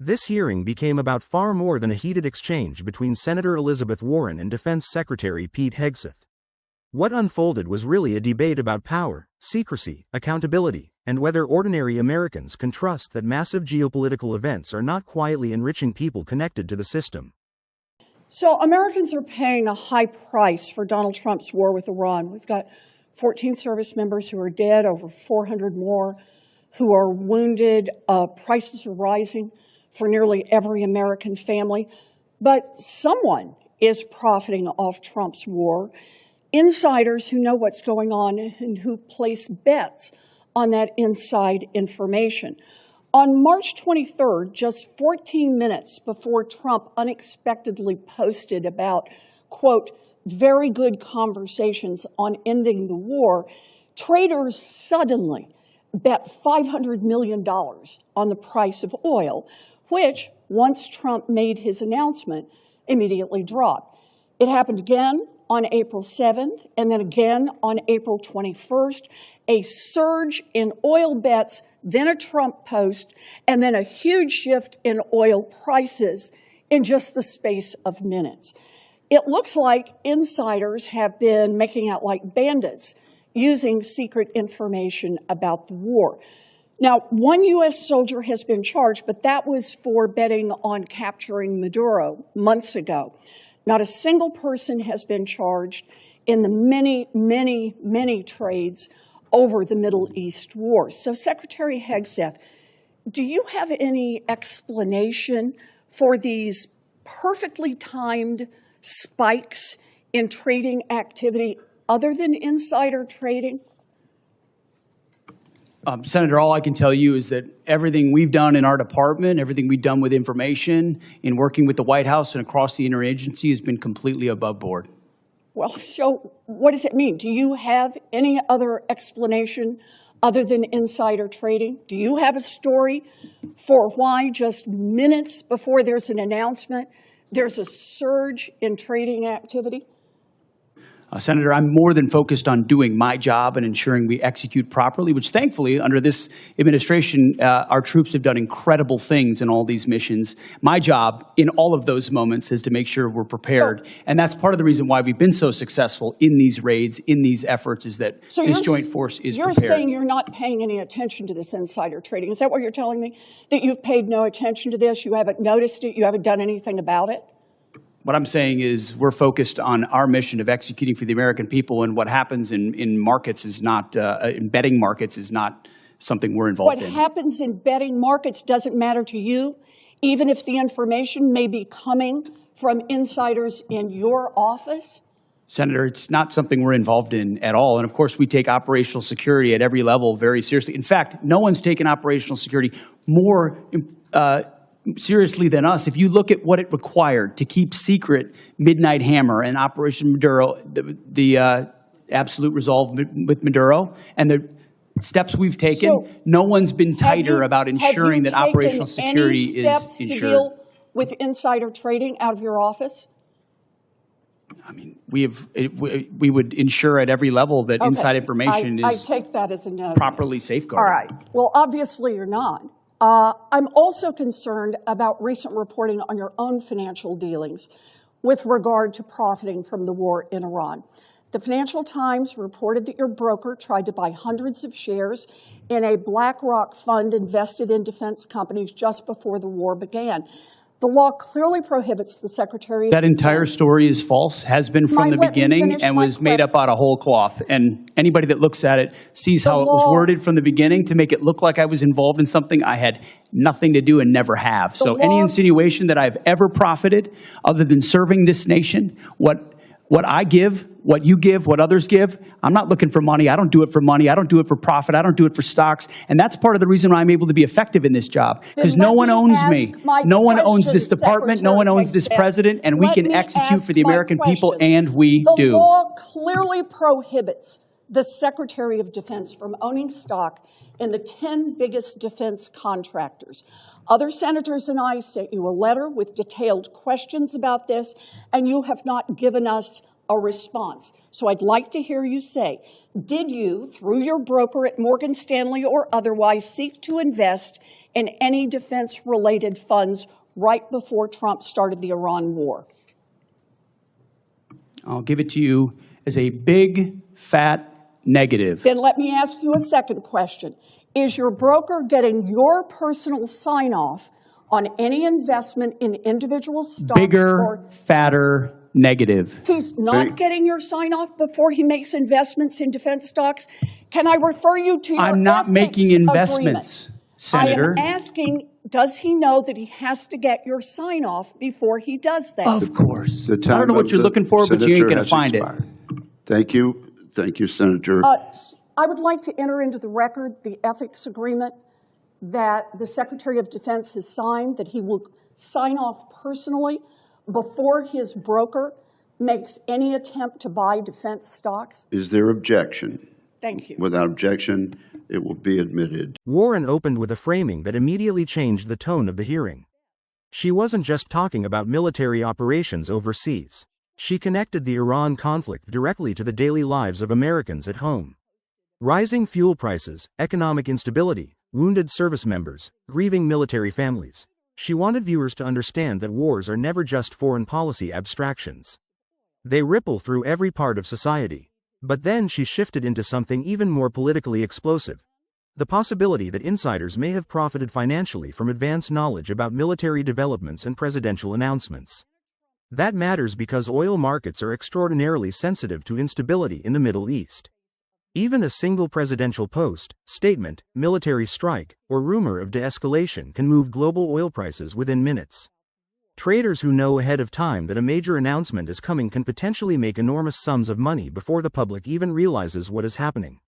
This hearing became about far more than a heated exchange between Senator Elizabeth Warren and Defense Secretary Pete Hegseth. What unfolded was really a debate about power, secrecy, accountability, and whether ordinary Americans can trust that massive geopolitical events are not quietly enriching people connected to the system. So Americans are paying a high price for Donald Trump's war with Iran. We've got 14 service members who are dead, over 400 more who are wounded. Prices are rising for nearly every American family. But someone is profiting off Trump's war. Insiders who know what's going on and who place bets on that inside information. On March 23rd, just 14 minutes before Trump unexpectedly posted about, quote, very good conversations on ending the war, traders suddenly bet $500 million on the price of oil, which, once Trump made his announcement, immediately dropped. It happened again on April 7th, and then again on April 21st, a surge in oil bets, then a Trump post, and then a huge shift in oil prices in just the space of minutes. It looks like insiders have been making out like bandits, using secret information about the war. Now, one U.S. soldier has been charged, but that was for betting on capturing Maduro months ago. Not a single person has been charged in the many trades over the Middle East war. So, Secretary Hegseth, do you have any explanation for these perfectly timed spikes in trading activity other than insider trading? Senator, all I can tell you is that everything we've done in our department, everything we've done with information, in working with the White House and across the interagency has been completely above board. Well, so what does it mean? Do you have any other explanation other than insider trading? Do you have a story for why just minutes before there's an announcement, there's a surge in trading activity? Senator, I'm more than focused on doing my job and ensuring we execute properly, which thankfully, under this administration, our troops have done incredible things in all these missions. My job in all of those moments is to make sure we're prepared. And that's part of the reason why we've been so successful in these raids, in these efforts, is that this joint force is prepared. You're saying you're not paying any attention to this insider trading. Is that what you're telling me? That you've paid no attention to this? You haven't noticed it? You haven't done anything about it? What I'm saying is we're focused on our mission of executing for the American people, and what happens in markets is not, in betting markets is not something we're involved in. What happens in betting markets doesn't matter to you, even if the information may be coming from insiders in your office? Senator, it's not something we're involved in at all. And of course, we take operational security at every level very seriously. In fact, no one's taken operational security more seriously than us. If you look at what it required to keep secret Midnight Hammer and Operation Maduro, the absolute resolve with Maduro, and the steps we've taken, So no one's been tighter about ensuring that operational security is steps ensured. To deal with insider trading out of your office? I mean, we would ensure at every level that inside information is I take that as a no. properly safeguarded. All right. Well, obviously you're not. I'm also concerned about recent reporting on your own financial dealings with regard to profiting from the war in Iran. The Financial Times reported that your broker tried to buy hundreds of shares in a BlackRock fund invested in defense companies just before the war began. The law clearly prohibits the Secretary of That entire story is false, has been from the beginning, and was made up out of whole cloth. And anybody that looks at it sees how it was worded from the beginning to make it look like I was involved in something I had nothing to do and never have. So any insinuation that I've ever profited, other than serving this nation, what I give, what you give, what others give, I'm not looking for money. I don't do it for money. I don't do it for profit. I don't do it for stocks. And that's part of the reason why I'm able to be effective in this job, because no one owns me. No one owns this department. No one owns this president. And we can execute for the American people, and we do. The law clearly prohibits the Secretary of Defense from owning stock in the 10 biggest defense contractors. Other senators and I sent you a letter with detailed questions about this, and you have not given us a response. So I'd like to hear you say, did you, through your broker at Morgan Stanley or otherwise, seek to invest in any defense-related funds right before Trump started the Iran war? I'll give it to you as a big, fat negative. Then let me ask you a second question. Is your broker getting your personal sign-off on any investment in individual stocks? Bigger, fatter, negative. He's not getting your sign-off before he makes investments in defense stocks? Can I refer you to your I'm not making investments, agreement? Senator. I am asking, does he know that he has to get your sign-off before he does that? Of course. I don't know what you're looking for, but you ain't going to find it. Thank you. Thank you, Senator. I would like to enter into the record the ethics agreement that the Secretary of Defense has signed, that he will sign off personally before his broker makes any attempt to buy defense stocks. Is there objection? Thank you. Without objection, it will be admitted. Warren opened with a framing that immediately changed the tone of the hearing. She wasn't just talking about military operations overseas. She connected the Iran conflict directly to the daily lives of Americans at home. Rising fuel prices, economic instability, wounded service members, grieving military families. She wanted viewers to understand that wars are never just foreign policy abstractions. They ripple through every part of society. But then she shifted into something even more politically explosive. The possibility that insiders may have profited financially from advanced knowledge about military developments and presidential announcements. That matters because oil markets are extraordinarily sensitive to instability in the Middle East. Even a single presidential post, statement, military strike, or rumor of de-escalation can move global oil prices within minutes. Traders who know ahead of time that a major announcement is coming can potentially make enormous sums of money before the public even realizes what is happening.